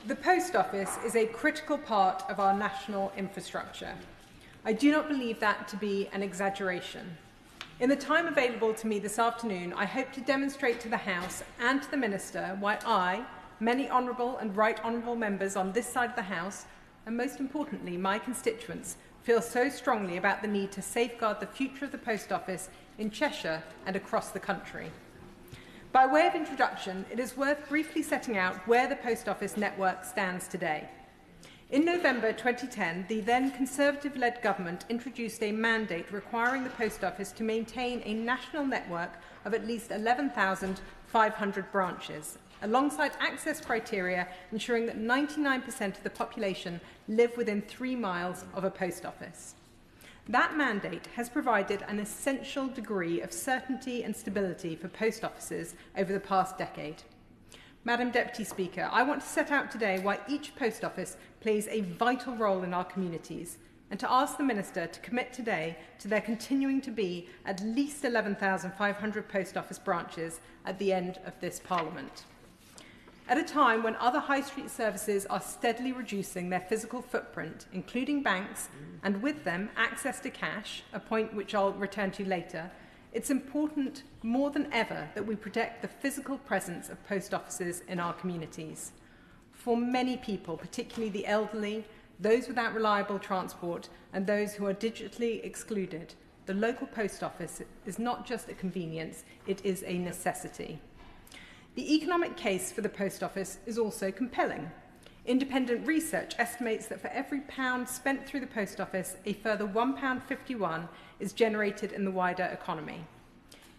The post office is a critical part of our national infrastructure. I do not believe that to be an exaggeration. In the time available to me this afternoon, I hope to demonstrate to the House and to the Minister why I, many honourable and right honourable members on this side of the House, and most importantly my constituents, feel so strongly about the need to safeguard the future of the post office in Cheshire and across the country. By way of introduction, it is worth briefly setting out where the post office network stands today. In November 2010, the then Conservative-led government introduced a mandate requiring the post office to maintain a national network of at least 11,500 branches, alongside access criteria ensuring that 99% of the population live within 3 miles of a post office. That mandate has provided an essential degree of certainty and stability for post offices over the past decade. Madam Deputy Speaker, I want to set out today why each post office plays a vital role in our communities, and to ask the Minister to commit today to there continuing to be at least 11,500 post office branches at the end of this Parliament. At a time when other high street services are steadily reducing their physical footprint, including banks, and with them access to cash, a point which I'll return to later, it's important more than ever that we protect the physical presence of post offices in our communities. For many people, particularly the elderly, those without reliable transport, and those who are digitally excluded, the local post office is not just a convenience, it is a necessity. The economic case for the post office is also compelling. Independent research estimates that for every pound spent through the post office, a further £1.51 is generated in the wider economy.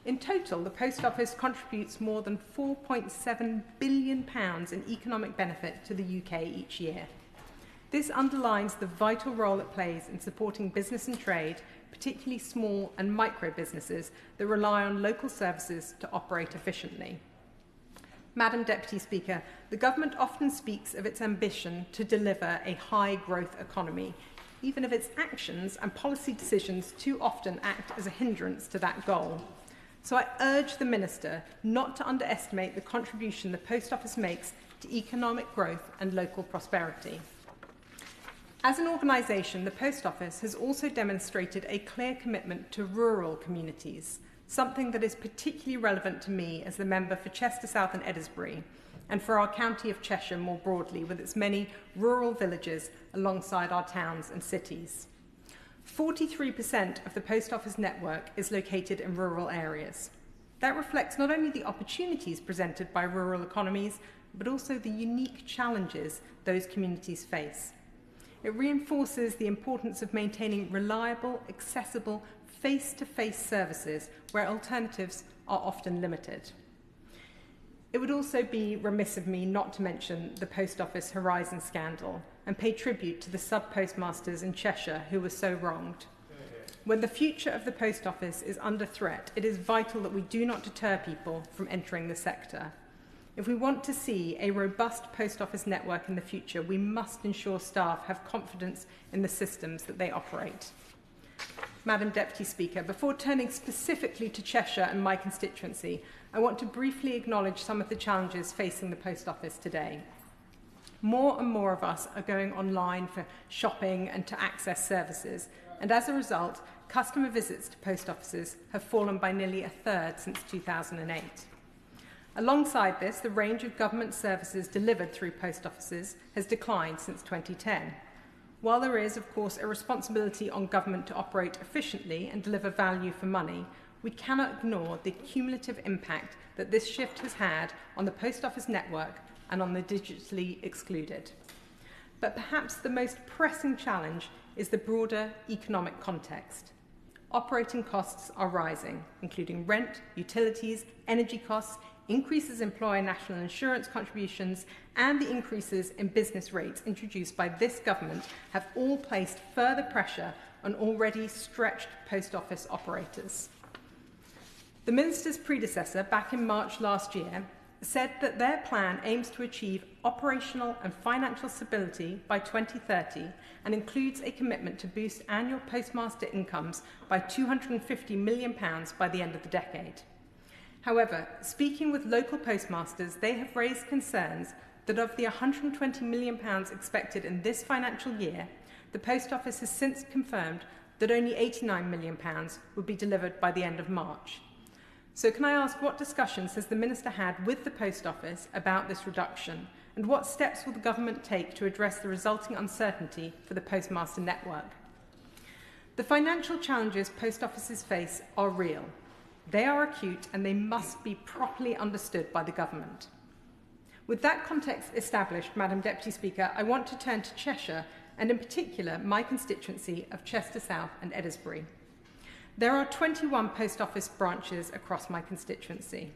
In total, the post office contributes more than £4.7 billion in economic benefit to the UK each year. This underlines the vital role it plays in supporting business and trade, particularly small and micro businesses that rely on local services to operate efficiently. Madam Deputy Speaker, the Government often speaks of its ambition to deliver a high-growth economy, even if its actions and policy decisions too often act as a hindrance to that goal. So I urge the Minister not to underestimate the contribution the Post Office makes to economic growth and local prosperity. As an organisation, the Post Office has also demonstrated a clear commitment to rural communities, something that is particularly relevant to me as the member for Chester South and Eddisbury, and for our county of Cheshire more broadly, with its many rural villages alongside our towns and cities. 43% of the post office network is located in rural areas. That reflects not only the opportunities presented by rural economies, but also the unique challenges those communities face. It reinforces the importance of maintaining reliable, accessible, face-to-face services where alternatives are often limited. It would also be remiss of me not to mention the Post Office Horizon scandal and pay tribute to the sub-postmasters in Cheshire who were so wronged. When the future of the Post Office is under threat, it is vital that we do not deter people from entering the sector. If we want to see a robust post office network in the future, we must ensure staff have confidence in the systems that they operate. Madam Deputy Speaker, before turning specifically to Cheshire and my constituency, I want to briefly acknowledge some of the challenges facing the Post Office today. More and more of us are going online for shopping and to access services, and as a result, customer visits to post offices have fallen by nearly a third since 2008. Alongside this, the range of government services delivered through post offices has declined since 2010. While there is, of course, a responsibility on government to operate efficiently and deliver value for money, we cannot ignore the cumulative impact that this shift has had on the post office network and on the digitally excluded. But perhaps the most pressing challenge is the broader economic context. Operating costs are rising, including rent, utilities, energy costs, increases in employer national insurance contributions, and the increases in business rates introduced by this government have all placed further pressure on already stretched post office operators. The Minister's predecessor, back in March last year, said that their plan aims to achieve operational and financial stability by 2030 and includes a commitment to boost annual postmaster incomes by £250 million by the end of the decade. However, speaking with local postmasters, they have raised concerns that of the £120 million expected in this financial year, the Post Office has since confirmed that only £89 million would be delivered by the end of March. So can I ask, what discussions has the Minister had with the Post Office about this reduction, and what steps will the Government take to address the resulting uncertainty for the postmaster network? The financial challenges post offices face are real. They are acute and they must be properly understood by the Government. With that context established, Madam Deputy Speaker, I want to turn to Cheshire and in particular my constituency of Chester South and Eddisbury. There are 21 post office branches across my constituency.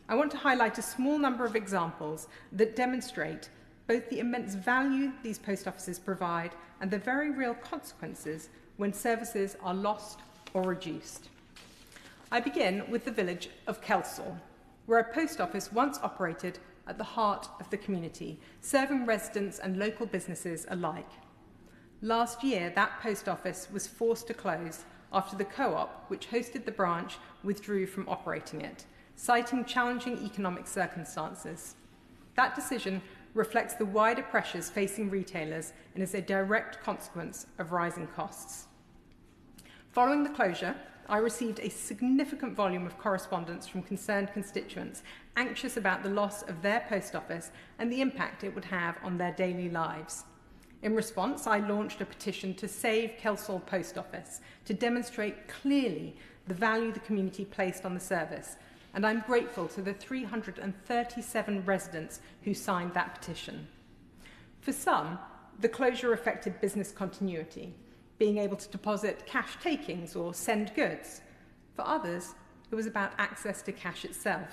I want to highlight a small number of examples that demonstrate both the immense value these post offices provide and the very real consequences when services are lost or reduced. I begin with the village of Kelsall, where a post office once operated at the heart of the community, serving residents and local businesses alike. Last year, that post office was forced to close after the co-op, which hosted the branch, withdrew from operating it, citing challenging economic circumstances. That decision reflects the wider pressures facing retailers and is a direct consequence of rising costs. Following the closure, I received a significant volume of correspondence from concerned constituents anxious about the loss of their post office and the impact it would have on their daily lives. In response, I launched a petition to save Kelsall Post Office to demonstrate clearly the value the community placed on the service, and I'm grateful to the 337 residents who signed that petition. For some, the closure affected business continuity, being able to deposit cash takings or send goods. For others, it was about access to cash itself.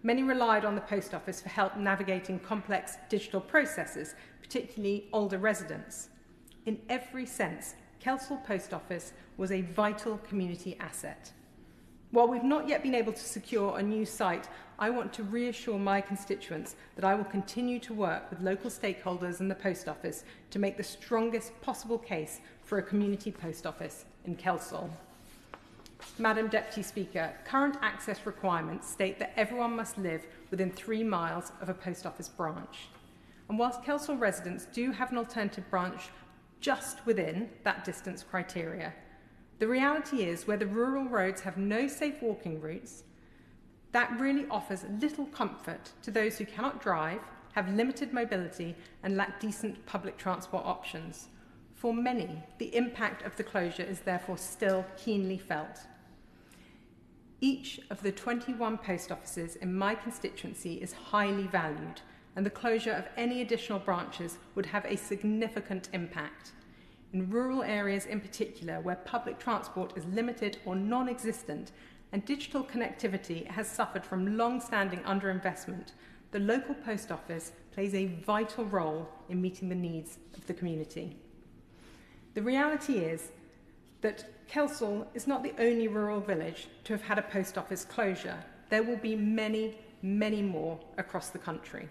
Many relied on the post office for help navigating complex digital processes, particularly older residents. In every sense, Kelsall Post Office was a vital community asset. While we've not yet been able to secure a new site, I want to reassure my constituents that I will continue to work with local stakeholders and the post office to make the strongest possible case for a community post office in Kelsall. Madam Deputy Speaker, current access requirements state that everyone must live within 3 miles of a post office branch. And whilst Kelsall residents do have an alternative branch just within that distance criteria, the reality is where the rural roads have no safe walking routes, that really offers little comfort to those who cannot drive, have limited mobility and lack decent public transport options. For many, the impact of the closure is therefore still keenly felt. Each of the 21 post offices in my constituency is highly valued, and the closure of any additional branches would have a significant impact. In rural areas in particular, where public transport is limited or non-existent and digital connectivity has suffered from long-standing underinvestment, the local post office plays a vital role in meeting the needs of the community. The reality is that Kelsall is not the only rural village to have had a post office closure. There will be many, many more across the country.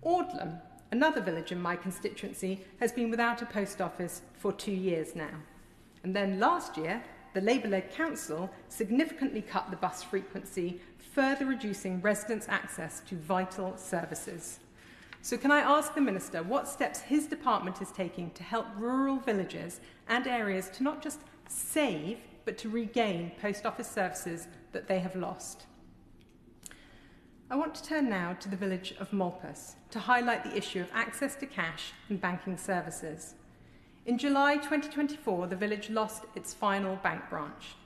Audlam, another village in my constituency, has been without a post office for 2 years now. And then last year, the Labour-led council significantly cut the bus frequency, further reducing residents' access to vital services. So can I ask the Minister what steps his department is taking to help rural villages and areas to not just save, but to regain post office services that they have lost? I want to turn now to the village of Malpas to highlight the issue of access to cash and banking services. In July 2024, the village lost its final bank branch.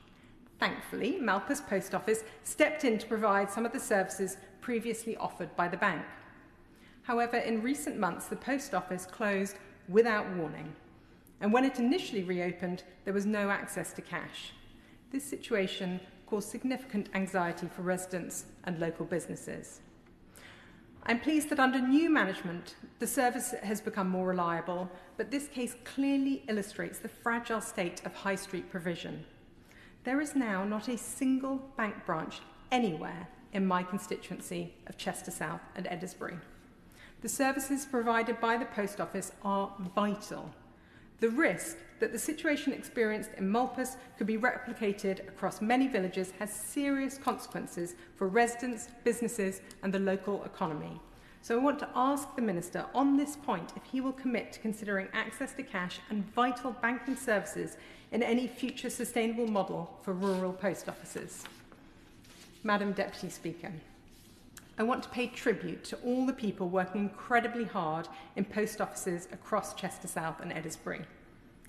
Thankfully, Malpas Post Office stepped in to provide some of the services previously offered by the bank. However, in recent months, the post office closed without warning, and when it initially reopened, there was no access to cash. This situation caused significant anxiety for residents and local businesses. I'm pleased that under new management, the service has become more reliable, but this case clearly illustrates the fragile state of high street provision. There is now not a single bank branch anywhere in my constituency of Chester South and Eddisbury. The services provided by the post office are vital. The risk that the situation experienced in Malpas could be replicated across many villages has serious consequences for residents, businesses and the local economy. So I want to ask the Minister on this point if he will commit to considering access to cash and vital banking services in any future sustainable model for rural post offices. Madam Deputy Speaker, I want to pay tribute to all the people working incredibly hard in post offices across Chester South and Eddisbury.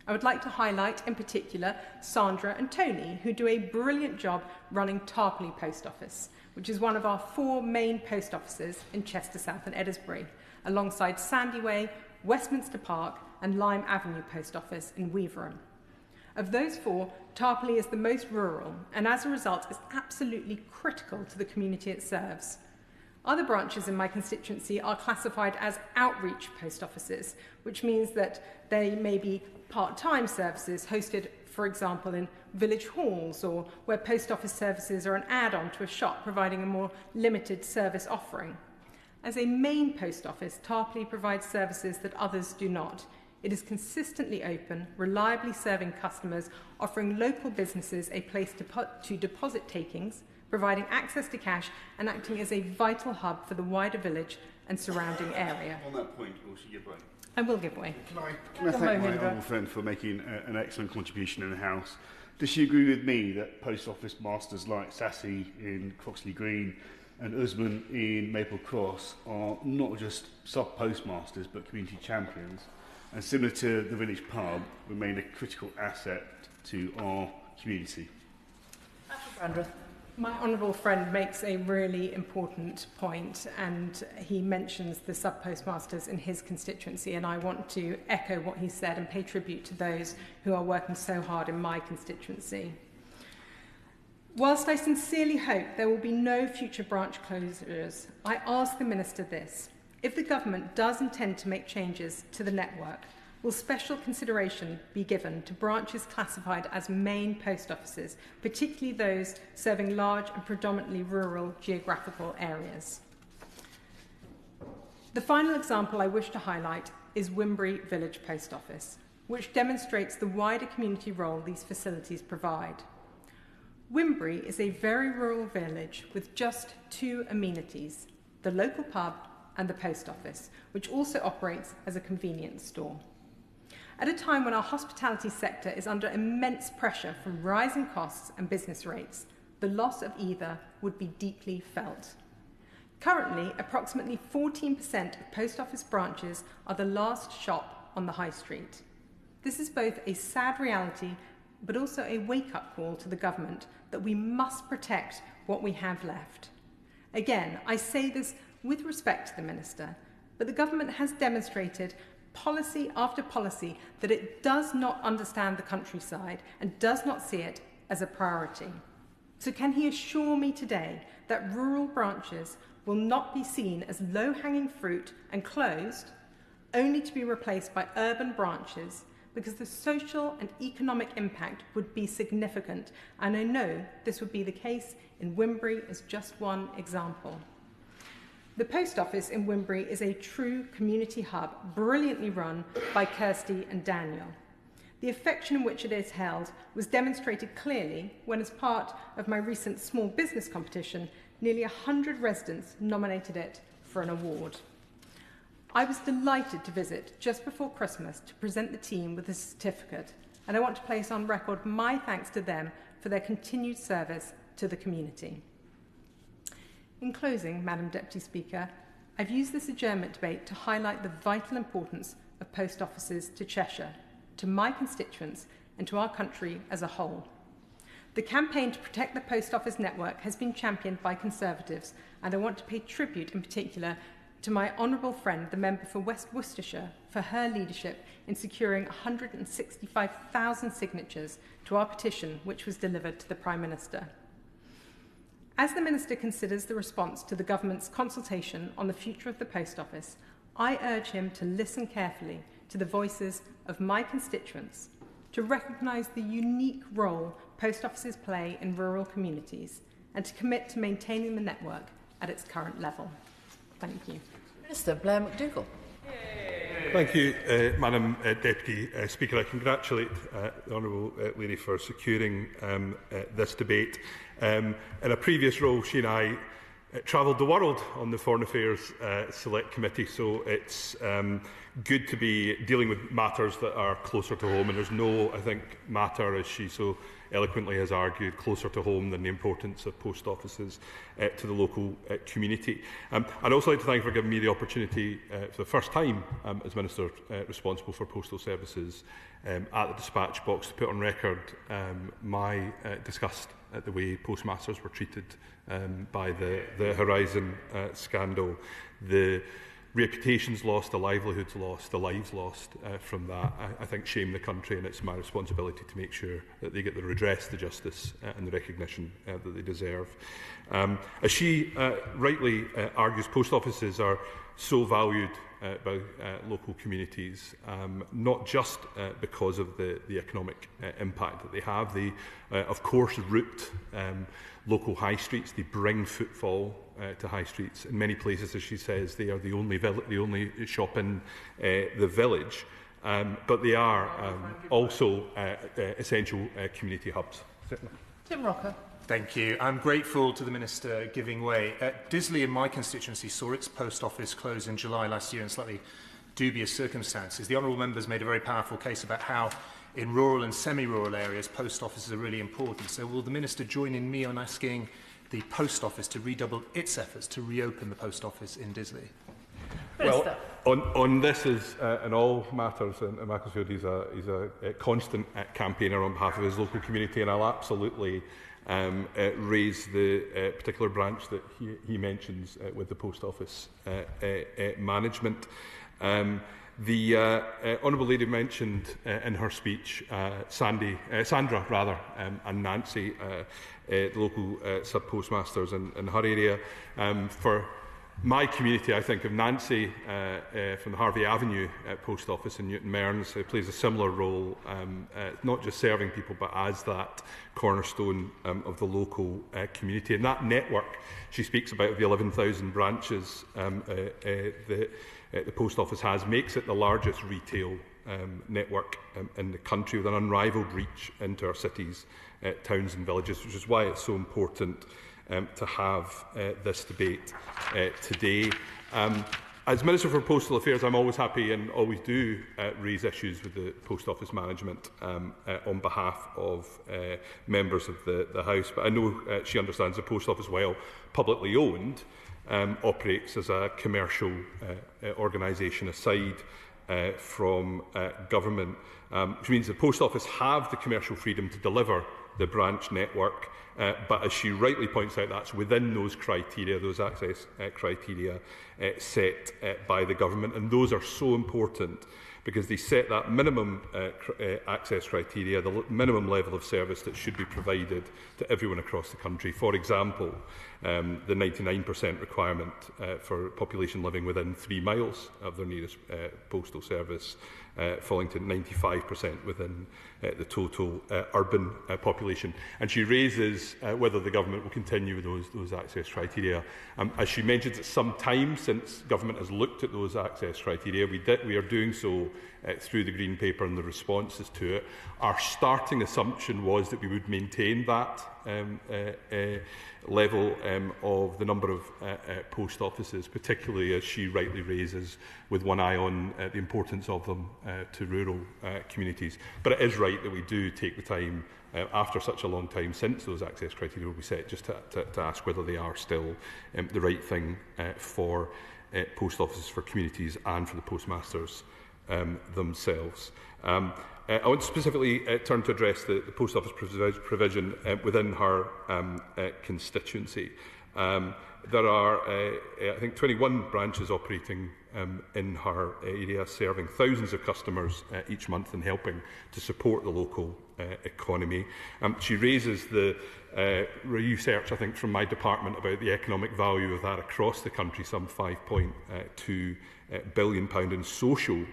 I would like to highlight in particular Sandra and Tony, who do a brilliant job running Tarpley Post Office, which is one of our 4 main post offices in Chester South and Eddisbury, alongside Sandyway, Westminster Park and Lime Avenue Post Office in Weaverham. Of those 4, Tarpley is the most rural and as a result is absolutely critical to the community it serves. Other branches in my constituency are classified as outreach post offices, which means that they may be part-time services hosted, for example, in village halls or where post office services are an add-on to a shop providing a more limited service offering. As a main post office, Tarpley provides services that others do not. It is consistently open, reliably serving customers, offering local businesses a place to deposit takings, providing access to cash and acting as a vital hub for the wider village and surrounding area. On that point, will she give way? I will give way. Can I thank my honourable friend for making an excellent contribution in the House? Does she agree with me that post office masters like Sassy in Croxley Green and Usman in Maple Cross are not just sub-postmasters but community champions, and similar to the village pub, remain a critical asset to our community? Aphra Brandreth. My honourable friend makes a really important point, and he mentions the sub-postmasters in his constituency, and I want to echo what he said and pay tribute to those who are working so hard in my constituency. Whilst I sincerely hope there will be no future branch closures, I ask the Minister this. If the government does intend to make changes to the network, will special consideration be given to branches classified as main post offices, particularly those serving large and predominantly rural geographical areas? The final example I wish to highlight is Wimbury Village Post Office, which demonstrates the wider community role these facilities provide. Wimbury is a very rural village with just 2 amenities, the local pub and the post office, which also operates as a convenience store. At a time when our hospitality sector is under immense pressure from rising costs and business rates, the loss of either would be deeply felt. Currently, approximately 14% of post office branches are the last shop on the high street. This is both a sad reality, but also a wake-up call to the government that we must protect what we have left. Again, I say this with respect to the Minister, but the government has demonstrated policy after policy that it does not understand the countryside and does not see it as a priority. So can he assure me today that rural branches will not be seen as low-hanging fruit and closed, only to be replaced by urban branches, because the social and economic impact would be significant, and I know this would be the case in Wimbury as just one example. The post office in Wimbury is a true community hub, brilliantly run by Kirsty and Daniel. The affection in which it is held was demonstrated clearly when, as part of my recent small business competition, nearly 100 residents nominated it for an award. I was delighted to visit just before Christmas to present the team with a certificate, and I want to place on record my thanks to them for their continued service to the community. In closing, Madam Deputy Speaker, I've used this adjournment debate to highlight the vital importance of post offices to Cheshire, to my constituents and to our country as a whole. The campaign to protect the post office network has been championed by Conservatives, and I want to pay tribute in particular to my honourable friend, the member for West Worcestershire, for her leadership in securing 165,000 signatures to our petition, which was delivered to the Prime Minister. As the Minister considers the response to the government's consultation on the future of the post office, I urge him to listen carefully to the voices of my constituents, to recognise the unique role post offices play in rural communities, and to commit to maintaining the network at its current level. Thank you. Minister Blair McDougall. Thank you, Madam Deputy Speaker. I congratulate the Honourable Lady for securing this debate. In a previous role, she and I travelled the world on the Foreign Affairs Select Committee, so it's good to be dealing with matters that are closer to home, and there's no, I think, matter, as she so eloquently has argued, closer to home than the importance of post offices to the local community. I'd also like to thank her for giving me the opportunity for the first time as Minister responsible for postal services at the dispatch box to put on record my disgust at the way postmasters were treated by the Horizon scandal. The reputations lost, the livelihoods lost, the lives lost from that, I think shame the country, and it's my responsibility to make sure that they get the redress, the justice and the recognition that they deserve. As she rightly argues, post offices are so valued by local communities, not just because of the economic impact that they have. They, of course, route local high streets. They bring footfall to high streets. In many places, as she says, they are the only shop in the village, but they are also essential community hubs. Tim Rocker. Thank you. I'm grateful to the Minister giving way. Disley in my constituency saw its post office close in July last year in slightly dubious circumstances. The honourable members made a very powerful case about how in rural and semi-rural areas post offices are really important. So will the Minister join in me on asking the post office to redouble its efforts to reopen the post office in Disley? Well, on this as in all matters, and Macclesfield, he's a constant campaigner on behalf of his local community, and I'll absolutely raise the particular branch that he mentions with the post office management. The Honourable Lady mentioned in her speech Sandra and Nancy, the local sub-postmasters in her area. For my community, I think of Nancy from the Harvey Avenue post office in Newton Mearns, who plays a similar role, not just serving people, but as that cornerstone of the local community. And that network she speaks about of the 11,000 branches the post office has makes it the largest retail network in the country, with an unrivalled reach into our cities, towns and villages, which is why it's so important to have this debate today. As Minister for Postal Affairs, I'm always happy and always do raise issues with the post office management on behalf of members of the House. But I know she understands the post office, while publicly owned, operates as a commercial organisation aside from government, which means the post office have the commercial freedom to deliver the branch network, but as she rightly points out, that's within those criteria, those access criteria set by the government, and those are so important because they set that minimum access criteria, the minimum level of service that should be provided to everyone across the country. For example, the 99% requirement for population living within 3 miles of their nearest postal service, falling to 95% within the total urban population. And she raises whether the government will continue with those access criteria. As she mentions, it's some time since government has looked at those access criteria. We are doing so through the Green Paper and the responses to it. Our starting assumption was that we would maintain that level of the number of post offices, particularly as she rightly raises, with one eye on the importance of them to rural communities. But it is right that we do take the time, after such a long time since those access criteria will be set, just to ask whether they are still the right thing for post offices, for communities and for the postmasters themselves. I want to specifically turn to address the post office provision within her constituency. There are, I think, 21 branches operating in her area, serving thousands of customers each month and helping to support the local economy. She raises the research, I think, from my department about the economic value of that across the country, some £5.2 billion in social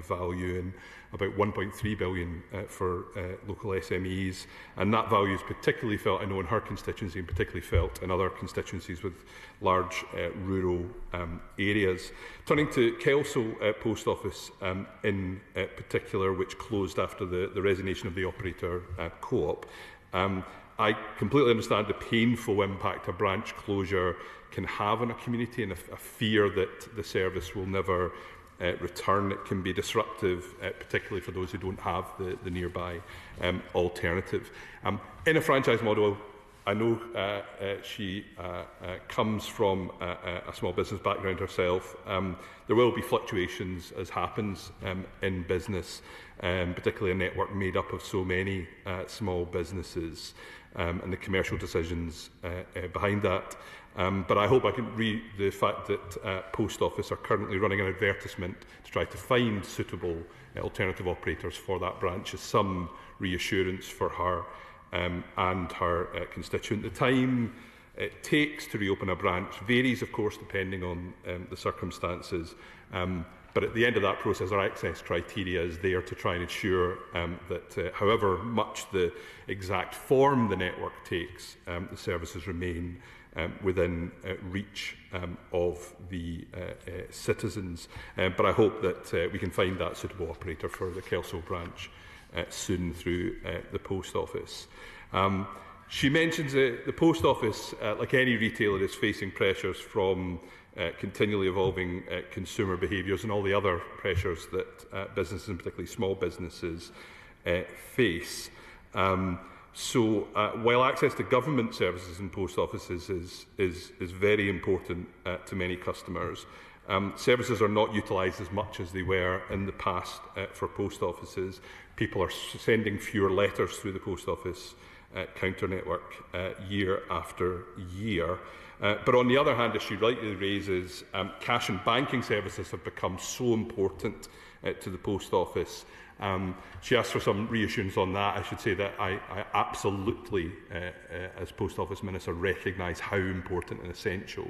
value and about 1.3 billion for local SMEs, and that value is particularly felt, I know, in her constituency, and particularly felt in other constituencies with large rural areas. Turning to Kelsall Post Office in particular, which closed after the resignation of the operator Co-op, I completely understand the painful impact a branch closure can have on a community, and a fear that the service will never return. It can be disruptive, particularly for those who don't have the nearby alternative. In a franchise model, I know she comes from a small business background herself. There will be fluctuations, as happens in business, particularly a network made up of so many small businesses, and the commercial decisions behind that. But I hope I can read the fact that Post Office are currently running an advertisement to try to find suitable alternative operators for that branch as some reassurance for her and her constituent. The time it takes to reopen a branch varies, of course, depending on the circumstances. But at the end of that process, our access criteria is there to try and ensure that however much the exact form the network takes, the services remain within reach of the citizens. But I hope that we can find that suitable operator for the Kelsall branch soon through the Post Office. She mentions the Post Office, like any retailer, is facing pressures from continually evolving consumer behaviours and all the other pressures that businesses, and particularly small businesses, face. So while access to government services and post offices is very important to many customers, services are not utilised as much as they were in the past for post offices. People are sending fewer letters through the post office counter network year after year. But on the other hand, as she rightly raises, cash and banking services have become so important to the post office. She asked for some reassurance on that. I should say that I absolutely, as Post Office Minister, recognise how important and essential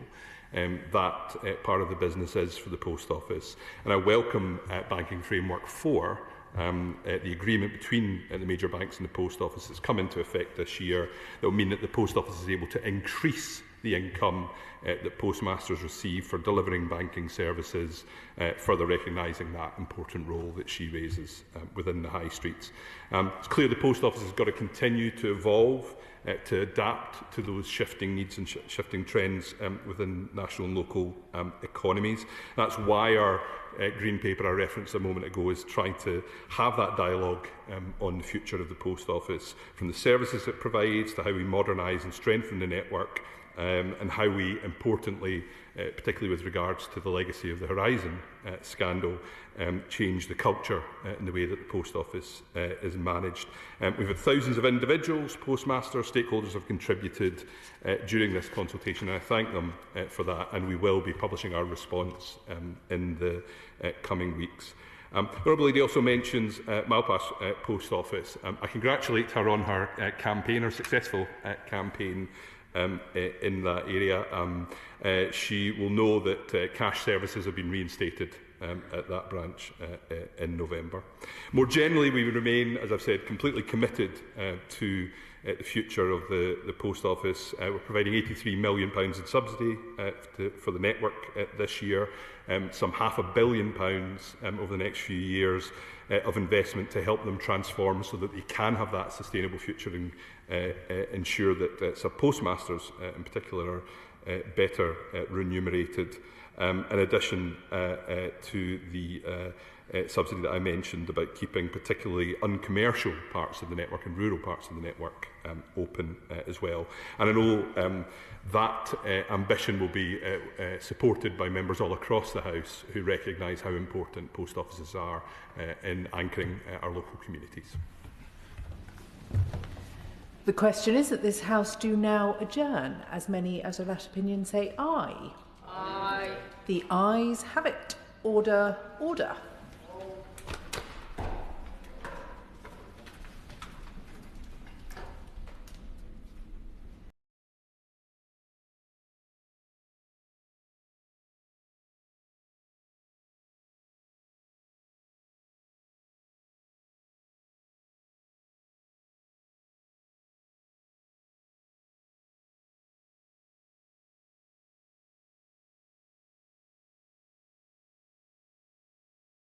that part of the business is for the Post Office. And I welcome Banking Framework 4, the agreement between the major banks and the Post Office that's come into effect this year. That will mean that the Post Office is able to increase the income that postmasters receive for delivering banking services, further recognising that important role that she raises within the high streets. It's clear the Post Office has got to continue to evolve, to adapt to those shifting needs and shifting trends within national and local economies. That's why our Green Paper I referenced a moment ago is trying to have that dialogue on the future of the Post Office, from the services it provides to how we modernise and strengthen the network, and how we, importantly, particularly with regards to the legacy of the Horizon scandal, change the culture in the way that the Post Office is managed. We've had thousands of individuals, postmasters, stakeholders have contributed during this consultation, and I thank them for that, and we will be publishing our response in the coming weeks. Honourable Lady also mentions Malpass Post Office. I congratulate her on her campaign, her successful campaign in that area. She will know that cash services have been reinstated at that branch in November. More generally, we remain, as I've said, completely committed to the future of the Post Office. We're providing £83 million in subsidy for the network this year, some £500 million over the next few years of investment to help them transform so that they can have that sustainable future and ensure that postmasters in particular are better remunerated. In addition to the subsidy that I mentioned about keeping particularly uncommercial parts of the network and rural parts of the network open as well. And I know that ambition will be supported by members all across the House who recognise how important post offices are in anchoring our local communities. The question is that this House do now adjourn. As many as of that opinion say aye. Aye. The ayes have it. Order, order.